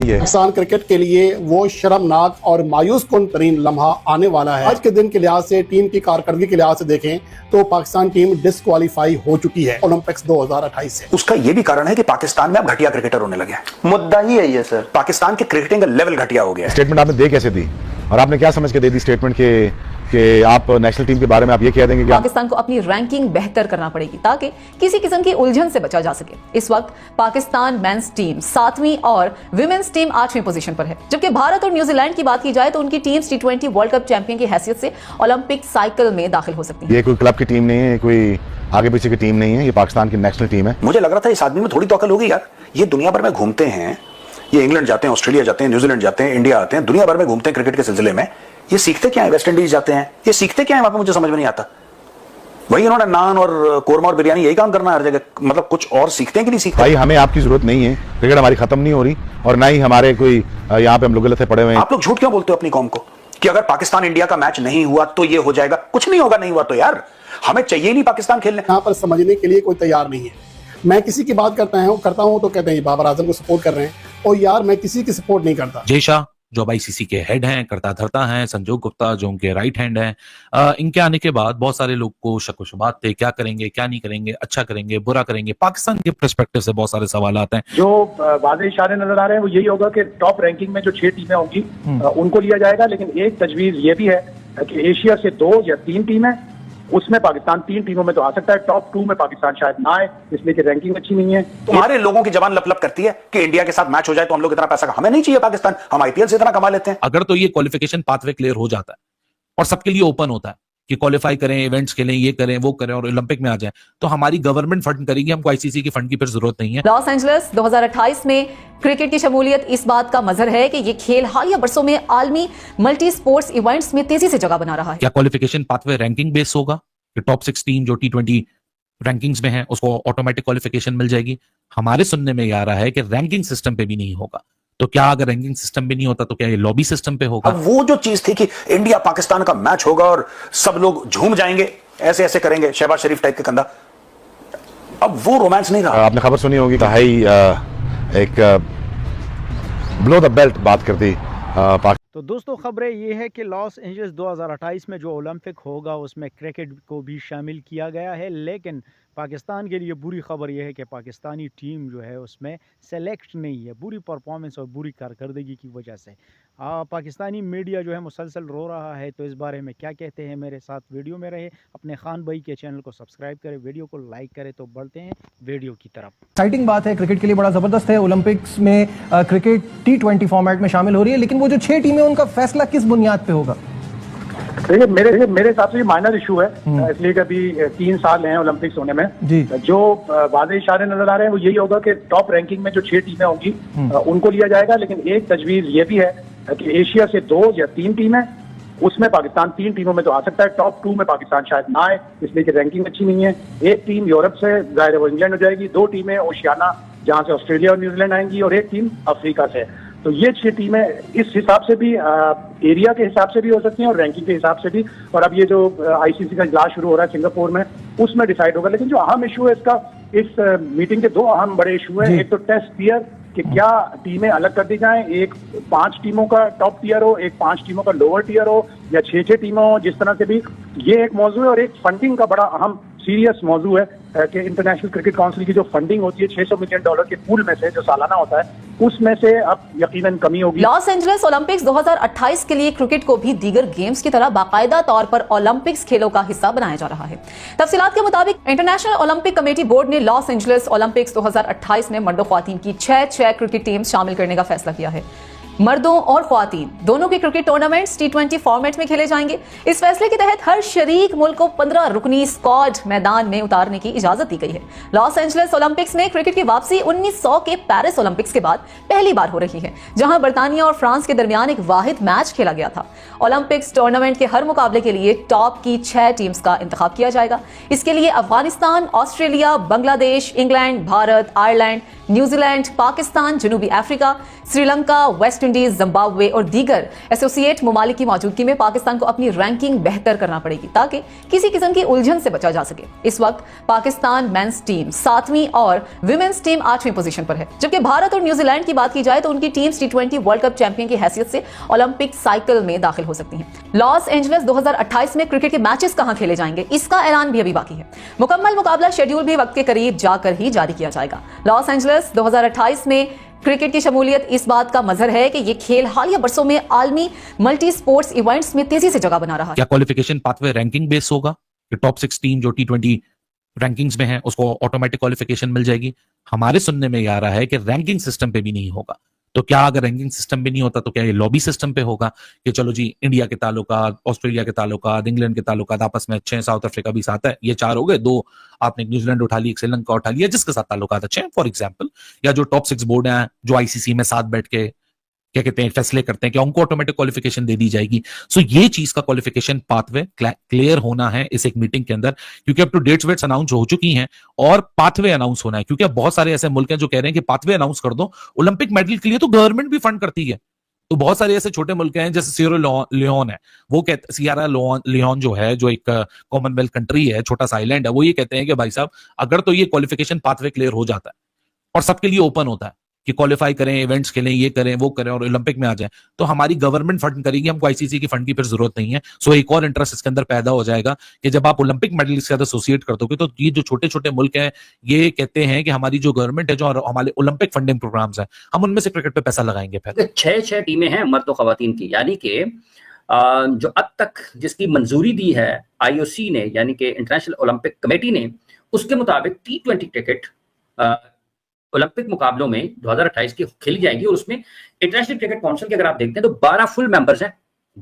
Pakistan cricket के लिए वो शर्मनाक और मायूस कुन तरीन लम्हा आने वाला है। आज के दिन के लिहाज से, टीम की कारकर्दगी के लिहाज से देखें तो पाकिस्तान टीम डिस्क्वालीफाई हो चुकी है ओलंपिक्स 2028 से। उसका ये भी कारण है कि पाकिस्तान में अब घटिया क्रिकेटर होने लगे हैं। मुद्दा ही है ये सर, पाकिस्तान के क्रिकेटिंग का लेवल घटिया हो गया है। स्टेटमेंट आपने दे कैसे दी और आपने क्या समझ के दे दी स्टेटमेंट कि आप नेशनल टीम के बारे में आप ये कह देंगे कि पाकिस्तान को अपनी रैंकिंग बेहतर करना पड़ेगी ताकि किसी किस्म की उलझन से बचा जा सके। इस वक्त पाकिस्तान मेंस टीम 7वीं और विमेंस टीम 8वीं पोजीशन पर है, जबकि भारत और न्यूजीलैंड की बात की जाए तो उनकी teams T20 world cup champion की हैसियत से ओलंपिक साइकिल में दाखिल हो सकती है। ये कोई क्लब की टीम नहीं है, कोई आगे पीछे की टीम नहीं है, ये पाकिस्तान की नेशनल टीम है। मुझे लग रहा था इस आदमी में थोड़ी तो अकल होगी यार। ये दुनिया भर में घूमते हैं, ये इंग्लैंड जाते हैं, ऑस्ट्रेलिया जाते हैं, न्यूजीलैंड जाते हैं, इंडिया आते हैं, दुनिया भर में घूमते हैं क्रिकेट के सिलसिले में। ये सीखते क्या है? वेस्ट इंडीज जाते हैं, ये सीखते क्या है वहां पे? मुझे समझ में नहीं आता। वही इन्होंने नान और कोरमा और बिरयानी यही काम करना है हर जगह, मतलब कुछ और सीखते हैं कि नहीं सीखते? भाई हमें आपकी जरूरत नहीं है, क्रिकेट हमारी खत्म नहीं हो रही और ना ही हमारे कोई यहाँ पे हम लोग गलत पड़े हुए हैं। आप लोग झूठ क्यों बोलते हो अपनी कौम को कि अगर पाकिस्तान इंडिया का मैच नहीं हुआ तो ये हो जाएगा? कुछ नहीं होगा, नहीं हुआ तो यार हमें चाहिए नहीं पाकिस्तान खेलने। यहाँ पर समझने के लिए कोई तैयार नहीं है। मैं किसी की बात करता हूँ तो कहते हैं बाबर आजम को सपोर्ट कर रहे हैं, और यार मैं किसी की सपोर्ट नहीं करता। जय शाह जो अब ICC के हेड हैं, करता धरता हैं, संजोग गुप्ता जो उनके राइट हैंड हैं, इनके आने के बाद बहुत सारे लोग को शक व शुबात थे, क्या करेंगे क्या नहीं करेंगे, अच्छा करेंगे बुरा करेंगे। पाकिस्तान के पर्सपेक्टिव से बहुत सारे सवाल आते हैं। जो वाज़ेह इशारे नजर आ रहे हैं वो यही होगा कि टॉप रैंकिंग में जो 6 टीमें होंगी उनको लिया जाएगा, लेकिन एक तजवीज ये भी है कि एशिया से 2 या 3 टीमें, उसमें पाकिस्तान 3 टीमों में तो आ सकता है। टॉप 2 में पाकिस्तान शायद ना आए, इसलिए कि रैंकिंग अच्छी नहीं है। तुम्हारे लोगों की जबान लप करती है कि इंडिया के साथ मैच हो जाए तो हम लोग इतना पैसा, हमें नहीं चाहिए पाकिस्तान, हम IPL से इतना कमा लेते हैं। अगर तो ये क्वालिफिकेशन पाथवे क्लियर हो जाता है और सबके लिए ओपन होता है कि क्वालिफाई करें, इवेंट्स खेलें, ये करें वो करें और ओलंपिक में आ जाएं, तो हमारी गवर्नमेंट फंड करेगी, हमको ICC की फंड की फिर जरूरत नहीं है। लॉस एंजलिस 2028 में क्रिकेट की शमूलियत इस बात का मजहर है कि ये खेल हालिया बरसों में आलमी मल्टी स्पोर्ट्स इवेंट्स में तेजी से जगह बना रहा है। क्या क्वालिफिकेशन पाथवे रैंकिंग बेस होगा कि टॉप 6 टीम जो T20 रैंकिंग्स में है उसको ऑटोमेटिक क्वालिफिकेशन मिल जाएगी? हमारे सुनने में आ रहा है कि रैंकिंग सिस्टम पे भी नहीं होगा। तो क्या अगर रैंकिंग सिस्टम पे नहीं होता तो क्या ये लॉबी सिस्टम पे होगा? अब वो जो चीज थी कि इंडिया पाकिस्तान का मैच होगा और सब लोग झूम जाएंगे, ऐसे ऐसे करेंगे, शहबाज शरीफ टाइप के कंधा, अब वो रोमांस नहीं रहा। आपने खबर सुनी होगी कि एक ब्लो द बेल्ट बात कर दी। तो दोस्तों खबरें ये है कि लॉस एंजलिस 2028 में जो ओलंपिक होगा उसमें क्रिकेट को भी शामिल किया गया है, लेकिन पाकिस्तान के लिए बुरी खबर यह है कि पाकिस्तानी टीम जो है उसमें सेलेक्ट नहीं है, बुरी परफॉर्मेंस और बुरी कारकर्दगी की वजह से। पाकिस्तानी मीडिया जो है मुसलसल रो रहा है, तो इस बारे में क्या कहते हैं मेरे साथ वीडियो में रहे। अपने खान भाई के चैनल को सब्सक्राइब करें, वीडियो को लाइक करें। तो बढ़ते हैं वीडियो की तरफ। एक्साइटिंग बात है, क्रिकेट के लिए बड़ा ज़बरदस्त है। ओलंपिक्स में क्रिकेट T20 फॉर्मेट में शामिल हो रही है, लेकिन वो जो 6 टीमें उनका फैसला किस बुनियाद पे होगा? देखिए मेरे हिसाब से ये माइनर इशू है, इसलिए कि अभी 3 साल हैं ओलंपिक्स होने में। जो वाज़ेह इशारे नजर आ रहे हैं वो यही होगा कि टॉप रैंकिंग में जो 6 टीमें होंगी उनको लिया जाएगा, लेकिन एक तजवीज ये भी है कि एशिया से 2 या 3 टीमें, उसमें पाकिस्तान 3 टीमों में तो आ सकता है। टॉप 2 में पाकिस्तान शायद ना आए, इसलिए कि रैंकिंग अच्छी नहीं है। एक टीम यूरोप से, जाहिर है वो इंग्लैंड हो जाएगी, 2 टीमें ओशियाना जहां से ऑस्ट्रेलिया और न्यूजीलैंड आएंगी, और एक टीम अफ्रीका से। तो ये 6 टीमें इस हिसाब से भी, एरिया के हिसाब से भी हो सकती हैं और रैंकिंग के हिसाब से भी। और अब ये जो ICC का इजलास शुरू हो रहा है सिंगापुर में, उसमें डिसाइड होगा। लेकिन जो अहम इशू है इसका, इस मीटिंग के 2 अहम बड़े इशू हैं। एक तो टेस्ट टियर कि क्या टीमें अलग कर दी जाएं, एक 5 टीमों का टॉप टियर हो, एक 5 टीमों का लोअर टियर हो, या 6 टीमें हो, जिस तरह से भी। ये एक मौजू है। और एक फंडिंग का बड़ा अहम सीरियस मौजू है कि इंटरनेशनल क्रिकेट काउंसिल की जो फंडिंग होती है $600 मिलियन के पूल में से, जो सालाना होता है, उसमें से अब यकीनन कमी होगी। लॉस एंजलिस ओलंपिक्स 2028 के लिए क्रिकेट को भी दीगर गेम्स की तरह बाकायदा तौर पर ओलंपिक्स खेलों का हिस्सा बनाया जा रहा है। तफसीलात के मुताबिक इंटरनेशनल ओलंपिक कमेटी बोर्ड ने लॉस एंजलिस ओलंपिक्स 2028 में मर्दों ख्वातीन की 6 क्रिकेट टीम्स शामिल करने का फैसला किया है। मर्दों और ख्वातीन दोनों के क्रिकेट टूर्नामेंट्स T20 फॉर्मेट में खेले जाएंगे। इस फैसले के तहत हर शरीक मुल्क को 15 रुकनी स्क्वाड मैदान में उतारने की इजाजत दी गई है। लॉस एंजलिस ओलंपिक्स में क्रिकेट की वापसी 1900 के पेरिस ओलंपिक्स के बाद पहली बार हो रही है, जहां बर्तानिया और फ्रांस के दरमियान एक वाहिद मैच खेला गया था। ओलंपिक्स टूर्नामेंट के हर मुकाबले के लिए टॉप की 6 टीम्स का इंतखाब किया जाएगा। इसके लिए Afghanistan, Australia, Bangladesh, England, Bharat, Ireland, New Zealand, Pakistan, जनूबी Africa, Sri Lanka, West Indies, Zimbabwe और दीगर एसोसिएट ममालिक की मौजूदगी में पाकिस्तान को अपनी रैंकिंग बेहतर करना पड़ेगी ताकि किसी किस्म की उलझन से बचा जा सके। इस वक्त पाकिस्तान मेंस टीम 7वीं और विमेंस टीम 8वीं पोजीशन पर है, जबकि भारत और न्यूजीलैंड की बात की जाए तो उनकी teams T20 world cup champion की हैसियत से ओलंपिक साइकिल में दाखिल हो सकती हैं। लॉस एंजलिस 2028 में क्रिकेट के मैचेस कहां खेले जाएंगे, इसका ऐलान भी अभी बाकी है। मुकम्मल मुकाबला शेड्यूल भी वक्त के करीब जाकर ही जारी किया जाएगा। लॉस एंजलिस 2028 में क्रिकेट की शमूलियत इस बात का मजहर है कि यह खेल हालिया बरसों में आलमी मल्टी स्पोर्ट्स इवेंट्स में तेजी से जगह बना रहा है। क्या क्वालिफिकेशन पाथवे रैंकिंग बेस होगा कि टॉप 6 टीम जो T20 रैंकिंग्स में है उसको ऑटोमेटिक क्वालिफिकेशन मिल जाएगी? हमारे सुनने में आ रहा है कि रैंकिंग सिस्टम पे भी नहीं होगा। तो क्या अगर रैंकिंग सिस्टम भी नहीं होता तो क्या ये लॉबी सिस्टम पे होगा कि चलो जी इंडिया के ताल्लुकात, ऑस्ट्रेलिया के ताल्लुकात, इंग्लैंड के ताल्लुकात आपस में अच्छे हैं, साउथ अफ्रीका भी साथ है, ये 4 हो गए, 2 आपने न्यूजीलैंड उठा ली, एक श्रीलंका उठा लिया जिसके साथ ताल्लुकात अच्छे हैं फॉर एग्जाम्पल, या जो टॉप 6 बोर्ड हैं जो आईसीसी में साथ बैठ के क्या कहते हैं फैसले करते हैं, क्या उनको ऑटोमेटिक क्वालिफिकेशन दे दी जाएगी? सो ये चीज का क्वालिफिकेशन पाथवे क्लियर होना है इस एक मीटिंग के अंदर, क्योंकि अब तो डेट्स वेट्स अनाउंस हो चुकी हैं और पाथवे अनाउंस होना है, क्योंकि अब बहुत सारे ऐसे मुल्क हैं जो कह रहे हैं कि पाथवे अनाउंस कर दो। ओलंपिक मेडल के लिए तो गवर्नमेंट भी फंड करती है, तो बहुत सारे ऐसे छोटे मुल्क हैं जैसे सियरा लियोन है, वो कहते सियरा लियोन जो है, जो एक कॉमनवेल्थ कंट्री है, छोटा सा आइलैंड है, वो ये कहते हैं कि भाई साहब अगर तो ये क्वालिफिकेशन पाथवे क्लियर हो जाता है और सबके लिए ओपन होता है कि क्वालिफाई करें, इवेंट्स खेलें, ये करें, वो करें और ओलंपिक में आ जाए, तो हमारी गवर्नमेंट फंड करेगी, हमको आईसीसी की फंड की फिर जरूरत नहीं है। सो एक और इंटरेस्ट इसके अंदर पैदा हो जाएगा कि जब आप ओलंपिक मेडलिस्ट के साथ एसोसिएट कर दोगे तो ये जो छोटे छोटे मुल्क हैं ये कहते हैं कि हमारी जो गवर्नमेंट है, जो हमारे ओलंपिक फंडिंग प्रोग्राम्स हैं, हम उनमें से क्रिकेट पे पैसा लगाएंगे। फिर 6 टीमें हैं मर्द और खवातीन की, यानी कि जो अब तक जिसकी मंजूरी दी है आईओसी ने, यानी कि इंटरनेशनल ओलंपिक कमेटी ने, उसके मुताबिक T20 क्रिकेट ओलंपिक मुकाबलों में 2028 की खेली जाएगी और उसमें इंटरनेशनल क्रिकेट काउंसिल के अगर आप देखते हैं तो 12 फुल मेंबर्स हैं,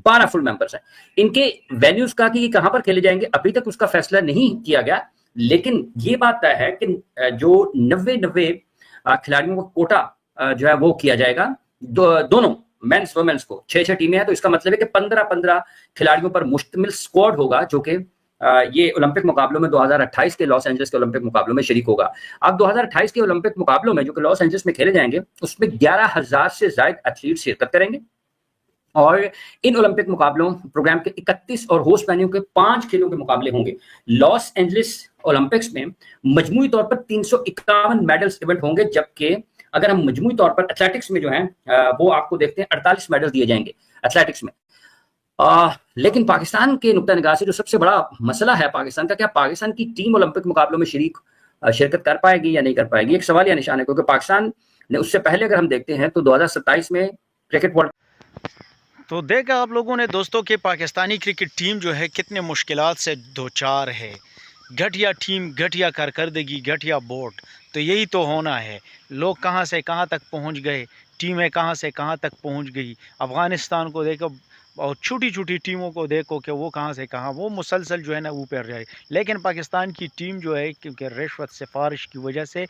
12 फुल मेंबर्स हैं। इनके वेन्यूज का कि ये कहां पर खेले जाएंगे अभी तक उसका फैसला नहीं किया गया, लेकिन ये बात तय है कि जो 90 खिलाड़ियों का कोटा जो है वो किया जाएगा, दोनों मेंस वुमेन्स को। 6 टीमें हैं तो इसका मतलब है कि 15 खिलाड़ियों पर मुश्तमिल स्क्वाड होगा जो कि ये ओलंपिक मुकाबलों में 2028 के लॉस एंजलिस के ओलंपिक मुकाबलों में शरीक होगा। अब 2028 के ओलंपिक मुकाबलों में जो कि लॉस एंजलिस में खेले जाएंगे उसमें 11,000 से ज्यादा एथलीट शिरकत करेंगे और इन ओलंपिक मुकाबलों प्रोग्राम के 31 और होस्ट वेन्यू के 5 खेलों के मुकाबले होंगे। लॉस एंजलिस ओलंपिक्स में मजमूई तौर पर 351 मेडल्स इवेंट होंगे, जबकि अगर हम मजमूई तौर पर एथलेटिक्स में जो है वो आपको देखते हैं 48 मेडल दिए जाएंगे एथलेटिक्स में। लेकिन पाकिस्तान के नुक्ता निगाह से जो सबसे बड़ा मसला है पाकिस्तान का, क्या पाकिस्तान की टीम ओलंपिक मुकाबलों में शिरकत कर पाएगी या नहीं कर पाएगी, एक सवाल या निशान है, क्योंकि पाकिस्तान ने उससे पहले अगर हम देखते हैं तो 2027 में क्रिकेट वर्ल्ड। तो देखा आप लोगों ने दोस्तों कि पाकिस्तानी क्रिकेट टीम जो है कितने मुश्किलात से दो चार है। घटिया टीम, घटिया कारकर्दगी, घटिया बोर्ड, तो यही तो होना है। लोग कहां से कहां तक पहुंच गए, टीमें कहां से कहां तक पहुंच गई। अफगानिस्तान को देखो और छोटी छोटी टीमों को देखो कि वो कहां से कहां वो मुसलसल जो है ना ऊपर जाए, लेकिन पाकिस्तान की टीम जो है क्योंकि रिश्वत सिफारिश की वजह से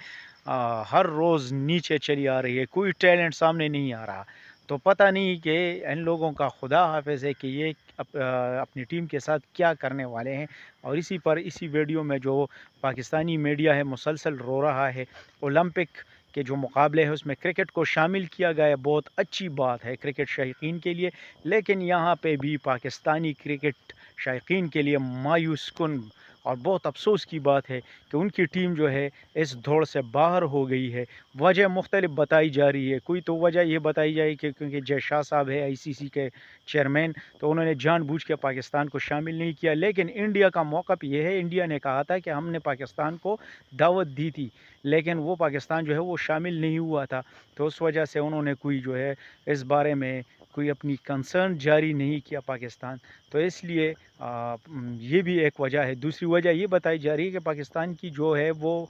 हर रोज़ नीचे चली आ रही है, कोई टैलेंट सामने नहीं आ रहा। तो पता नहीं कि इन लोगों का खुदा हाफिज़ है कि ये अपनी टीम के साथ क्या करने वाले हैं। और इसी वीडियो में जो पाकिस्तानी मीडिया है मुसलसल रो रहा है। ओलंपिक के जो मुकाबले हैं उसमें क्रिकेट को शामिल किया गया है, बहुत अच्छी बात है क्रिकेट शायकीन के लिए, लेकिन यहाँ पे भी पाकिस्तानी क्रिकेट शायकीन के लिए मायूस कुन और बहुत अफसोस की बात है कि उनकी टीम जो है इस दौड़ से बाहर हो गई है। वजह मुख्तलिफ बताई जा रही है। कोई तो वजह ये बताई जाए कि क्योंकि जय शाह साहब है आईसीसी के चेयरमैन, तो उन्होंने जानबूझ के पाकिस्तान को शामिल नहीं किया। लेकिन इंडिया का मौक़िफ़ ये है, इंडिया ने कहा था कि हमने पाकिस्तान को दावत दी थी, लेकिन वो पाकिस्तान जो है वो शामिल नहीं हुआ था। तो उस वजह से उन्होंने कोई जो है इस बारे में कोई अपनी कंसर्न जारी नहीं किया पाकिस्तान। तो इसलिए ये भी एक वजह है। दूसरी वजह ये बताई जा रही है कि पाकिस्तान की जो है वो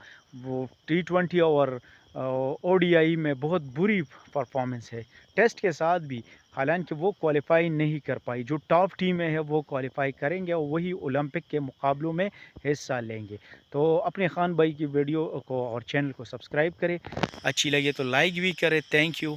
T20 और ODI में बहुत बुरी परफॉर्मेंस है, टेस्ट के साथ भी। हालांकि वो क्वालिफाई नहीं कर पाई। जो टॉप टीमें हैं वो क्वालिफाई करेंगे और वही ओलंपिक के मुकाबलों में हिस्सा लेंगे। तो अपने खान भाई की वीडियो को और चैनल को सब्सक्राइब करें, अच्छी लगे तो लाइक भी करें। Thank you.